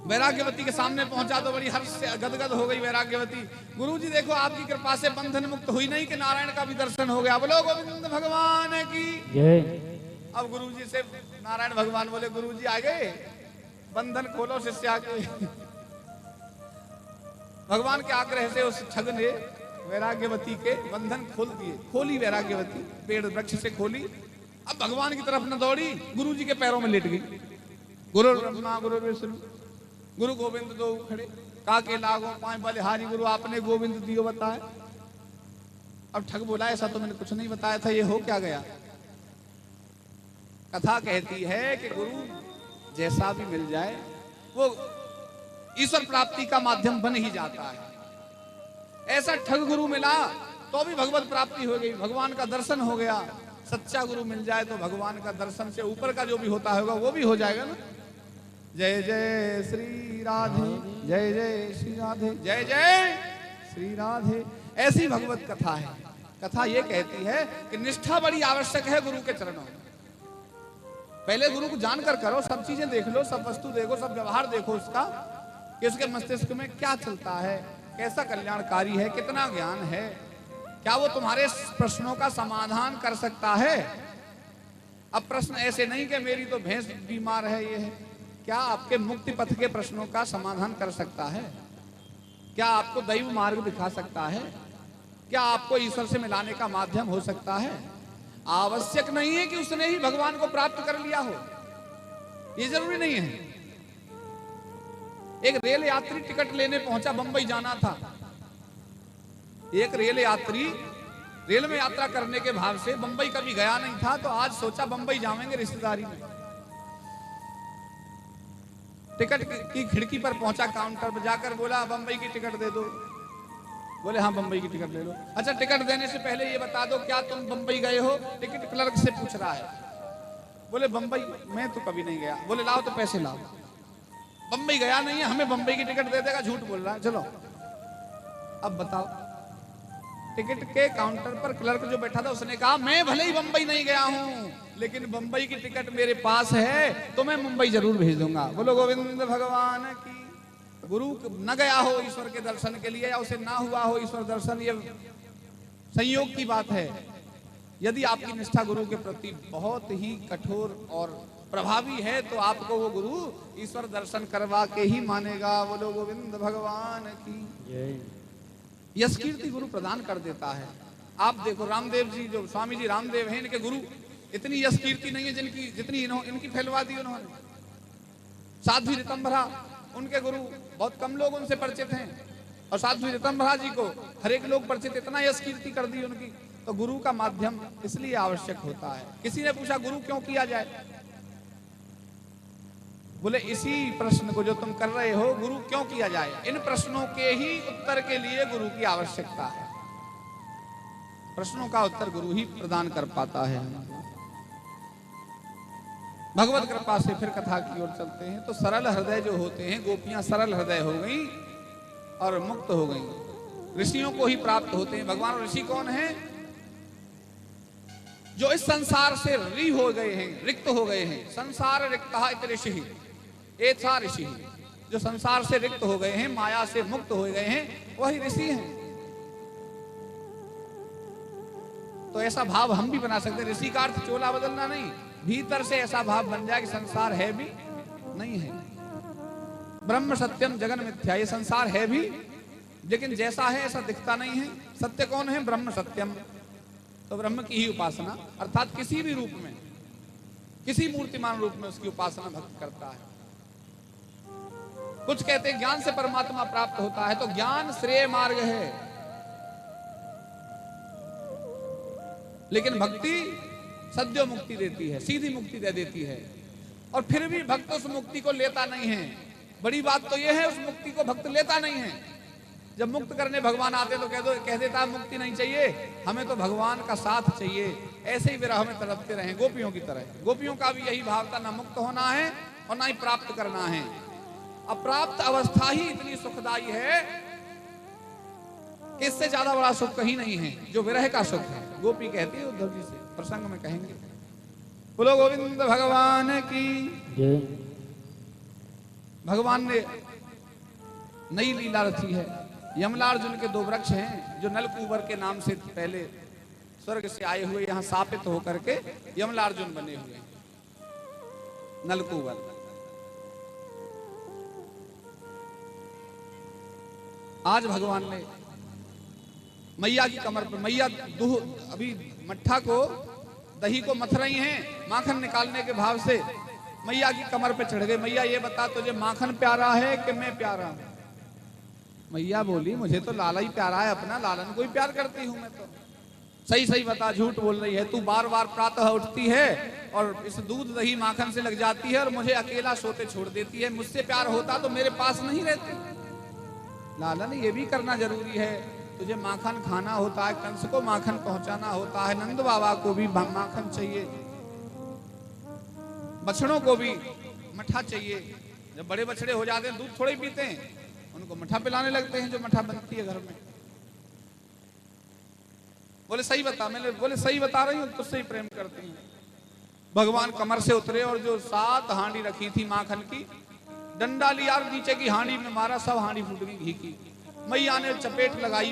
वैराग्यवती के सामने पहुंचा तो बड़ी हर्ष से गदगद हो गई वैराग्यवती। गुरुजी देखो आपकी कृपा से बंधन मुक्त हुई नहीं कि नारायण का भी दर्शन हो गया। बोलो गोविंद भगवान की जय। अब गुरुजी से नारायण भगवान बोले, गुरुजी आ गए, बंधन खोलो शिष्या के। भगवान के आग्रह से उस ठग ने वैराग्यवती के बंधन खोल दिए। खोली वैराग्यवती, पेड़ वृक्ष से खोली। अब भगवान की तरफ न दौड़ी, गुरुजी के पैरों में लेट गई। गुरु ब्रह्मा गुरु विष्णु गुरु गोविंद दो खड़े, काके लागो पाए बलिहारी, गुरु आपने गोविंद दियो बताए। अब ठग बोला, ऐसा तो मैंने कुछ नहीं बताया था, ये हो क्या गया। कथा कहती है कि गुरु जैसा भी मिल जाए वो ईश्वर प्राप्ति का माध्यम बन ही जाता है। ऐसा ठग गुरु मिला तो भी भगवत प्राप्ति हो गई, भगवान का दर्शन हो गया। सच्चा गुरु मिल जाए तो भगवान का दर्शन से ऊपर का जो भी होता होगा वो भी हो जाएगा ना। जय जय श्री राधे, जय जय श्री राधे, जय जय श्री राधे। ऐसी भगवत कथा है। कथा ये कहती है कि निष्ठा बड़ी आवश्यक है गुरु के चरणों में। पहले गुरु को जानकर करो, सब चीजें देख लो, सब वस्तु देखो, सब व्यवहार देखो उसका, कि उसके मस्तिष्क में क्या चलता है, कैसा कल्याणकारी है, कितना ज्ञान है, क्या वो तुम्हारे प्रश्नों का समाधान कर सकता है। अब प्रश्न ऐसे नहीं कि मेरी तो भैंस बीमार है, ये है। क्या आपके मुक्ति पथ के प्रश्नों का समाधान कर सकता है? क्या आपको दैव मार्ग दिखा सकता है? क्या आपको ईश्वर से मिलाने का माध्यम हो सकता है? आवश्यक नहीं है कि उसने ही भगवान को प्राप्त कर लिया हो, ये जरूरी नहीं है। एक रेल यात्री टिकट लेने पहुंचा, बंबई जाना था। एक रेल यात्री रेल में यात्रा करने के भाव से बंबई कभी गया नहीं था, तो आज सोचा बंबई जाएंगे रिश्तेदारी में। टिकट की खिड़की पर पहुंचा, काउंटर पर जाकर बोला बंबई की टिकट दे दो। बोले हाँ बंबई की टिकट ले लो। अच्छा टिकट देने से पहले ये बता दो क्या तुम बंबई गए हो? टिकट क्लर्क से पूछ रहा है। बोले बंबई मैं तो कभी नहीं गया। बोले लाओ तो पैसे लाओ। बंबई गया नहीं है, हमें बंबई की टिकट दे देगा, झूठ बोल रहा है। चलो अब बताओ। टिकट के काउंटर पर क्लर्क जो बैठा था उसने कहा मैं भले ही बंबई नहीं गया हूं, लेकिन बंबई की टिकट मेरे पास है तो मैं मुंबई जरूर भेज दूंगा। बोलो गोविंद भगवान की। गुरु न गया हो ईश्वर के दर्शन के लिए या उसे ना हुआ हो ईश्वर दर्शन, ये संयोग की बात है। यदि आपकी निष्ठा गुरु के प्रति बहुत ही कठोर और प्रभावी है तो आपको वो गुरु ईश्वर दर्शन करवा के ही मानेगा। बोलो गोविंद भगवान की। यश कीर्ति गुरु प्रदान कर देता है। आप देखो रामदेव जी, जो स्वामी जी रामदेव हैं, इनके गुरु इतनी यश कीर्ति नहीं है जिनकी जितनी इनकी फैलवा दी उन्होंने। साध्वी ऋतंभरा, उनके गुरु बहुत कम लोग उनसे परिचित हैं, और साध्वी ऋतंभरा जी को हर एक लोग परिचित, इतना यश कीर्ति कर दी उनकी। तो गुरु का माध्यम इसलिए आवश्यक होता है। किसी ने पूछा गुरु क्यों किया जाए? बोले इसी प्रश्न को जो तुम कर रहे हो, गुरु क्यों किया जाए, इन प्रश्नों के ही उत्तर के लिए गुरु की आवश्यकता है। प्रश्नों का उत्तर गुरु ही प्रदान कर पाता है। भगवत कृपा से फिर कथा की ओर चलते हैं। तो सरल हृदय जो होते हैं, गोपियां सरल हृदय हो गई और मुक्त हो गई, ऋषियों को ही प्राप्त होते हैं भगवान। ऋषि कौन है? जो इस संसार से रि हो गए हैं, रिक्त हो गए हैं। संसार रिक्तः इति ऋषि, ऐसा ऋषि जो संसार से रिक्त हो गए हैं, माया से मुक्त हो गए हैं, वही ऋषि हैं। तो ऐसा भाव हम भी बना सकते हैं। ऋषि का अर्थ चोला बदलना नहीं, भीतर से ऐसा भाव बन जाए कि संसार है भी नहीं है। ब्रह्म सत्यम जगन मिथ्या, ये संसार है भी लेकिन जैसा है ऐसा दिखता नहीं है। सत्य कौन है? ब्रह्म सत्यम। तो ब्रह्म की ही उपासना, अर्थात किसी भी रूप में, किसी मूर्तिमान रूप में उसकी उपासना भक्त करता है। कुछ कहते हैं ज्ञान से परमात्मा प्राप्त होता है, तो ज्ञान श्रेय मार्ग है। लेकिन भक्ति सद्यो मुक्ति देती है, सीधी मुक्ति दे देती है। और फिर भी भक्त उस मुक्ति को लेता नहीं है। बड़ी बात तो यह है, उस मुक्ति को भक्त लेता नहीं है। जब मुक्त करने भगवान आते तो कह देता है मुक्ति नहीं चाहिए, हमें तो भगवान का साथ चाहिए। ऐसे ही विरह में तड़पते रहे गोपियों की तरह। गोपियों का भी यही भाव था, ना मुक्त होना है और ना ही प्राप्त करना है। अप्राप्त अवस्था ही इतनी सुखदायी है कि इससे ज्यादा बड़ा सुख कहीं नहीं है, जो विरह का सुख है। गोपी कहती है उद्धव जी से, प्रसंग में कहेंगे। बोलो गोविंद भगवान की जय। भगवान ने नई लीला रची है। यमलार्जुन के 2 वृक्ष हैं जो नलकूबर के नाम से पहले स्वर्ग से आए हुए यहाँ स्थापित होकर के यमलार्जुन बने हुए हैं। नलकूबर आज भगवान ने मैया की कमर पर, मैया दूध अभी मट्ठा को दही को मथ रही हैं माखन निकालने के भाव से, मैया की कमर पे चढ़ गए। मैया ये बता तुझे माखन प्यारा है कि मैं प्यारा हूं? मैया बोली मुझे तो लाला ही प्यारा है, अपना लालन को ही प्यार करती हूं मैं तो। सही सही बता, झूठ बोल रही है तू। बार बार प्रातः उठती है और इस दूध दही माखन से लग जाती है और मुझे अकेला सोते छोड़ देती है। मुझसे प्यार होता तो मेरे पास नहीं रहती। लालन ये भी करना जरूरी है, तुझे माखन खाना होता है, कंस को माखन पहुंचाना होता है, नंद बाबा को भी माखन चाहिए, बछड़ों को भी मठा चाहिए। जब बड़े बछड़े हो जाते हैं दूध थोड़े ही पीते हैं, उनको मठा पिलाने लगते हैं, जो मठा बनती है घर में। बोले सही बता, मैंने बोले सही बता रही हूँ, तुझसे ही प्रेम करती हूँ। भगवान कमर से उतरे और जो 7 हांडी रखी थी माखन की, डंडा लिया और नीचे की हांडी में मारा, सब हांडी फूट गई घी की। मैया ने चपेट लगाई,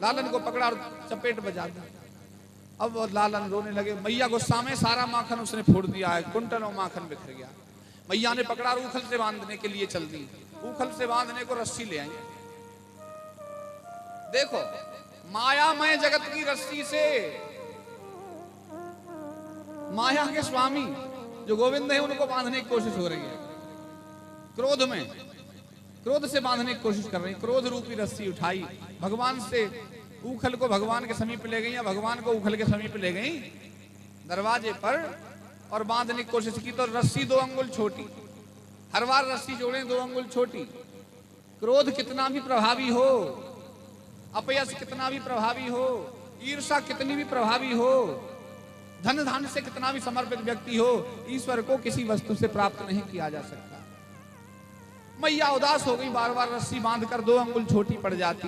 लालन को पकड़ा और चपेट बजा दी। अब लालन रोने लगे। मैया गुस्सा में सारा माखन उसने फोड़ दिया है, कुंटलों माखन बिखर गया। मैया ने पकड़ा और ऊखल से बांधने के लिए चल दी। ऊखल से बांधने को रस्सी ले आई। देखो मायामय जगत की रस्सी से माया के स्वामी जो गोविंद है उनको बांधने की कोशिश हो रही है। क्रोध से बांधने की कोशिश कर रही। क्रोध रूपी रस्सी उठाई, भगवान से ऊखल को भगवान के समीप ले गई या भगवान को ऊखल के समीप ले गई दरवाजे पर और बांधने की कोशिश की तो रस्सी 2 अंगुल छोटी। हर बार रस्सी जोड़े 2 अंगुल छोटी। क्रोध कितना भी प्रभावी हो, अपयश कितना भी प्रभावी हो, ईर्ष्या कितनी भी प्रभावी हो, धन धान से कितना भी समर्पित व्यक्ति हो, ईश्वर को किसी वस्तु से प्राप्त नहीं किया जा सकता। मैया उदास हो गई, बार बार रस्सी बांधकर 2 अंगुल छोटी पड़ जाती।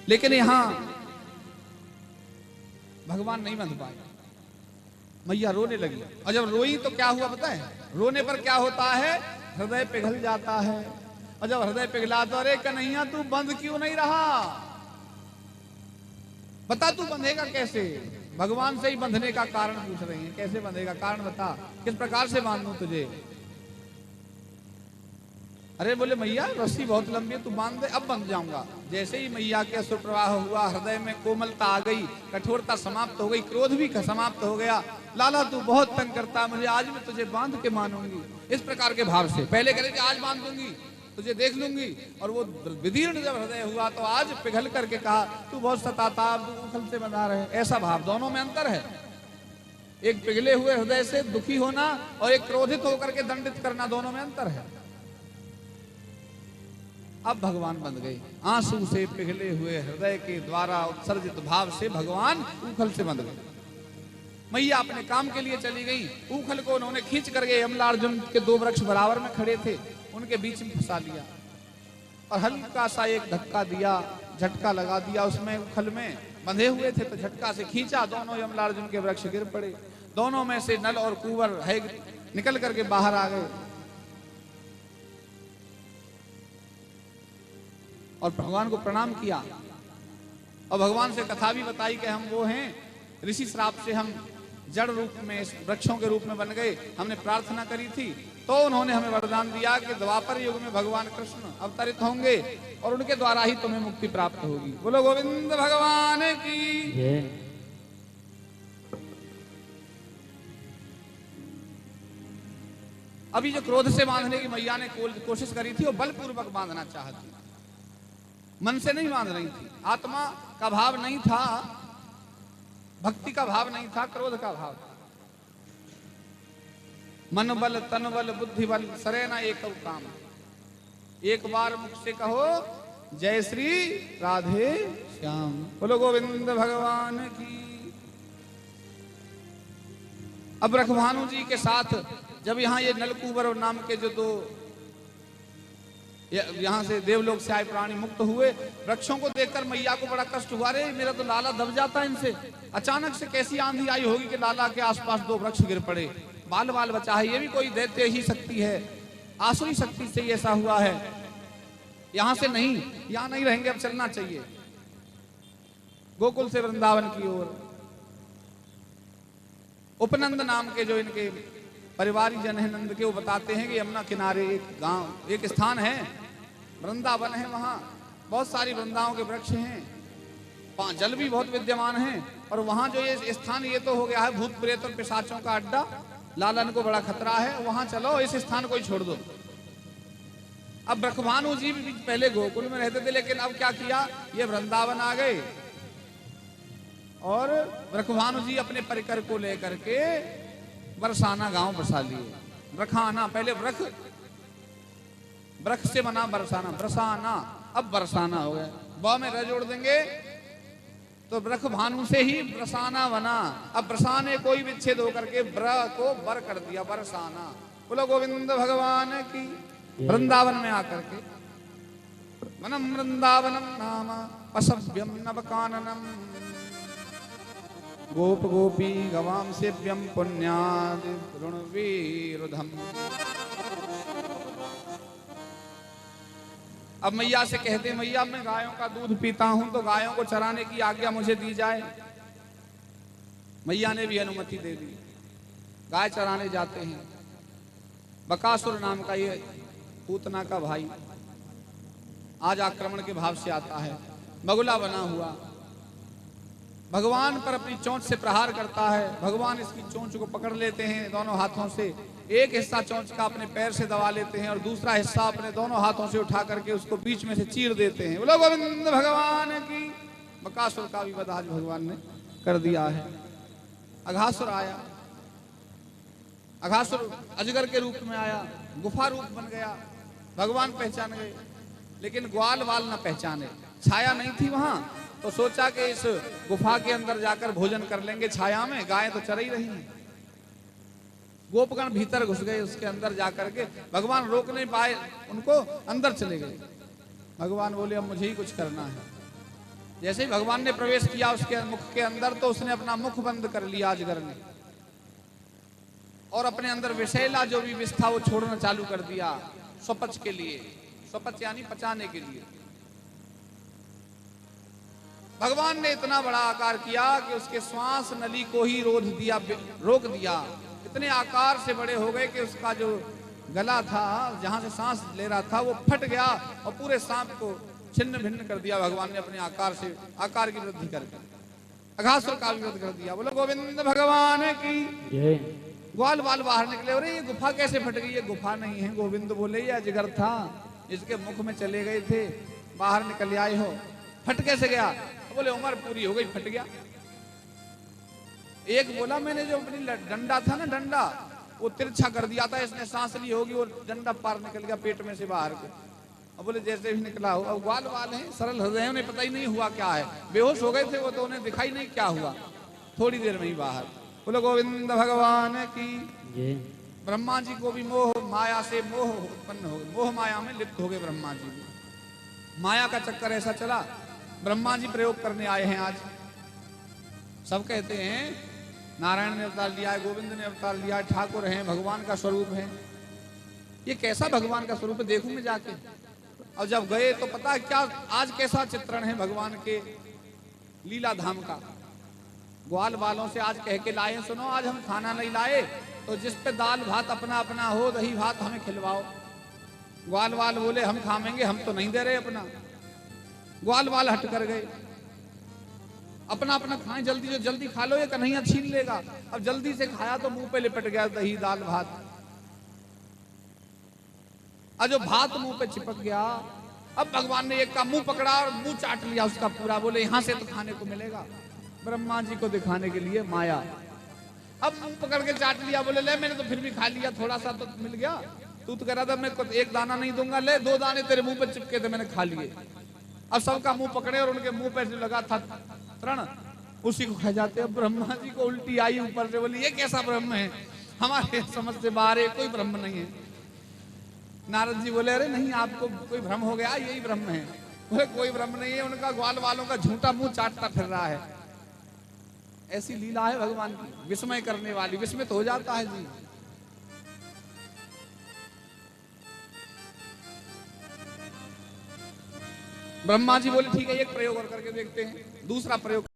लेकिन यहां भगवान नहीं बंध पाए। मैया रोने लगी और जब रोई तो क्या हुआ पता है? रोने पर क्या होता है? हृदय पिघल जाता है। और जब हृदय पिघला तो अरे कन्हैया तू बंध क्यों नहीं रहा? बता तू बंधेगा कैसे? भगवान से ही बंधने का कारण पूछ रही है। कैसे बंधेगा? कारण बता, किस प्रकार से बांधूं तुझे? अरे बोले मैया रस्सी बहुत लंबी है, तू बांध दे, अब बंध जाऊंगा। जैसे ही मैया के असुर प्रवाह हुआ, हृदय में कोमलता आ गई, कठोरता समाप्त हो गई, क्रोध भी समाप्त हो गया। लाला तू बहुत तंग करता, मुझे आज मैं तुझे बांध के मानूंगी, इस प्रकार के भाव से। पहले कह रही थी आज बांध दूंगी, तुझे देख लूंगी, और वो विदीर्ण जब हृदय हुआ तो आज पिघल करके कहा तू बहुत सताता, अब तू ऊखल से बंधा रहे। ऐसा भाव, दोनों में अंतर है। एक पिघले हुए हृदय से दुखी होना और एक क्रोधित होकर के दंडित करना, दोनों में अंतर है। अब भगवान बंध गए। आंसू से पिघले हुए हृदय के द्वारा उत्सर्जित भाव से भगवान ऊखल से बंध गए। मैया अपने काम के लिए चली गई। ऊखल को उन्होंने खींच करके यमलार्जुन के 2 वृक्ष बराबर में खड़े थे, उनके बीच में फंसा लिया और हल्का सा एक धक्का दिया, झटका लगा दिया उसमें। ऊखल में बंधे हुए थे तो झटका से खींचा, दोनों यमलार्जुन के वृक्ष गिर पड़े। दोनों में से नल और कुंवर है निकल करके बाहर आ गए और भगवान को प्रणाम किया और भगवान से कथा भी बताई कि हम वो हैं, ऋषि श्राप से हम जड़ रूप में, वृक्षों के रूप में बन गए। हमने प्रार्थना करी थी तो उन्होंने हमें वरदान दिया कि द्वापर युग में भगवान कृष्ण अवतरित होंगे और उनके द्वारा ही तुम्हें मुक्ति प्राप्त होगी। बोलो गोविंद भगवान की। अभी जो क्रोध से बांधने की मैया ने कोशिश करी थी वो बलपूर्वक बांधना चाहती, मन से नहीं मान रही थी, आत्मा का भाव नहीं था, भक्ति का भाव नहीं था, क्रोध का भाव था। मन बल तन बल बुद्धि बल सरे न एक काम। एक बार मुख से कहो जय श्री राधे श्याम, बोलो गोविंद भगवान की। अब रखभानु जी के साथ जब यहाँ ये नलकूबर नाम के जो दो यहाँ से देवलोक से आए प्राणी मुक्त हुए, वृक्षों को देखकर मैया को बड़ा कष्ट हुआ, रे मेरा तो लाला दब जाता है इनसे। अचानक से कैसी आंधी आई होगी कि लाला के आसपास दो वृक्ष गिर पड़े, बाल बाल बचा है। ये भी कोई दैत्य ही शक्ति है, आसुरी शक्ति से ही ऐसा हुआ है। यहां से नहीं, यहां नहीं रहेंगे, अब चलना चाहिए गोकुल से वृंदावन की ओर। उपनंद नाम के जो इनके परिवारी जन है नंद के, वो बताते हैं कि यमुना किनारे एक गांव, एक स्थान है, वृंदावन है, वहां बहुत सारी वृंदाओं के वृक्ष हैं, जल भी बहुत विद्यमान है। और वहां जो ये स्थान, ये तो हो गया है भूत प्रेत और पिशाचों का अड्डा, लालन को बड़ा खतरा है, वहां चलो, इस स्थान को ही छोड़ दो। अब रखभानु जी भी पहले गोकुल में रहते थे, लेकिन अब क्या किया, ये वृंदावन आ गए और रखभानु जी अपने परिकर को लेकर के बरसाना गांव बसा लिए। रखाना पहले वृक्ष, वृक्ष से बना बरसाना, बरसाना अब बरसाना हो गया, ब में र जोड़ देंगे तो रखभानु से ही बरसाना बना। अब बरसाने कोई विच्छेद होकर के ब्र को बर कर दिया, बरसाना। बोलो गोविंद भगवान की। वृंदावन में आकर के वनम वृंदावनम नाम पशव्यम नवकाननम गोप गोपी गवाम सेव्यम पुण्यादि ऋणवीरुधम। अब मैया से कहते, मैया मैं गायों का दूध पीता हूं, तो गायों को चराने की आज्ञा मुझे दी जाए। मैया ने भी अनुमति दे दी, गाय चराने जाते हैं। बकासुर नाम का ये पूतना का भाई आज आक्रमण के भाव से आता है, बगुला बना हुआ, भगवान पर अपनी चोंच से प्रहार करता है। भगवान इसकी चोंच को पकड़ लेते हैं दोनों हाथों से, एक हिस्सा चोंच का अपने पैर से दबा लेते हैं और दूसरा हिस्सा अपने दोनों हाथों से उठा करके उसको बीच में से चीर देते हैं। बोलो गोविंद भगवान की। बकासुर का भी वध आज भगवान ने कर दिया है। अघासुर आया, अघासुर अजगर के रूप में आया, गुफा रूप बन गया, भगवान पहचान गए, लेकिन ग्वाल वाल न पहचाने। छाया नहीं थी वहां, तो सोचा कि इस गुफा के अंदर जाकर भोजन कर लेंगे छाया में, गायें तो चर ही रही हैं। गोपगण भीतर घुस गए, उसके अंदर जाकर के भगवान रोक नहीं पाए उनको, अंदर चले गए। भगवान बोले अब मुझे ही कुछ करना है। जैसे ही भगवान ने प्रवेश किया उसके मुख के अंदर, तो उसने अपना मुख बंद कर लिया अजगर ने, और अपने अंदर विषैला जो भी विष था वो छोड़ना चालू कर दिया, स्वपच के लिए, स्वपच यानी पचाने के लिए। भगवान ने इतना बड़ा आकार किया कि उसके श्वास नली को ही रोक दिया। इतने आकार से बड़े हो गए कि उसका जो गला था, जहां से सांस ले रहा था, वो फट गया और पूरे सांप को छिन्न भिन्न कर दिया भगवान ने अपने आकार से, आकार की वृद्धि करके। अघासुर का भी वध कर दिया। बोलो गोविंद भगवान की। ग्वाल बाल बाहर निकले, अरे ये गुफा कैसे फट गई? ये गुफा नहीं है, गोविंद बोले ये अजगर था, इसके मुख में चले गए थे, बाहर निकल आए हो। फट कैसे गया? बोले उम्र पूरी हो गई, फट गया। एक बोला मैंने जो अपनी डंडा था ना, डंडा वो तिरछा कर दिया था, इसने सांस ली होगी, वो डंडा पार निकल गया पेट में से बाहर को। अब बोले जैसे भी निकला हो। अब ग्वाल वाल है, सरल हृदय, उन्हें पता ही नहीं हुआ क्या है, बेहोश हो गए थे वो, तो उन्हें दिखाई नहीं क्या हुआ, थोड़ी देर में ही बाहर। बोलो गोविंद भगवान की। ब्रह्मा जी को भी मोह माया से मोह उत्पन्न हो गए, मोह माया में लिप्त हो गए ब्रह्मा जी भी। माया का चक्कर ऐसा चला, ब्रह्मा जी प्रयोग करने आए हैं आज। सब कहते हैं नारायण ने अवतार लिया है, गोविंद ने अवतार लिया है, ठाकुर हैं, भगवान का स्वरूप है। ये कैसा भगवान का स्वरूप है देखूं मैं जाके। और जब गए तो पता है क्या आज कैसा चित्रण है भगवान के लीला धाम का। ग्वाल वालों से आज कह के लाए, सुनो आज हम खाना नहीं लाए, तो जिस पे दाल भात अपना अपना हो, दही भात हमें खिलवाओ। ग्वाल वाल बोले हम खाएंगे, हम तो नहीं दे रहे अपना। ग्वाल वाल हट कर गए, अपना अपना खाएं, जल्दी जो जल्दी खा लो, ये कन्हैया छीन लेगा। अब जल्दी से खाया तो मुंह पे लिपट गया दही दाल भात, और जो भात मुंह पे चिपक गया अब भगवान ने एक का मुंह पकड़ा और मुंह चाट लिया उसका पूरा, बोले यहां से तो खाने को मिलेगा। ब्रह्मा जी को दिखाने के लिए माया। अब मुंह पकड़ के चाट लिया, बोले ले मैंने तो फिर भी खा लिया, थोड़ा सा तो मिल गया, तू तो कह रहा था मैं एक दाना नहीं दूंगा, ले 2 दाने तेरे मुंह पे चिपके थे मैंने खा लिए। अब सबका मुंह पकड़े और उनके मुंह पे जो लगा था तरण, उसी को खा जाते। अब ब्रह्मा जी को उल्टी आई ऊपर से, बोली ये कैसा ब्रह्म है, हमारे समझ से बाहर है, कोई ब्रह्म नहीं है। नारद जी बोले अरे नहीं आपको कोई भ्रम हो गया, यही ब्रह्म है। बोले कोई ब्रह्म नहीं है, उनका ग्वाल वालों का झूठा मुंह चाटता फिर रहा है। ऐसी लीला है भगवान की, विस्मय करने वाली, विस्मित हो जाता है जी। ब्रह्मा जी बोले ठीक है एक प्रयोग और करके देखते हैं। दूसरा प्रयोग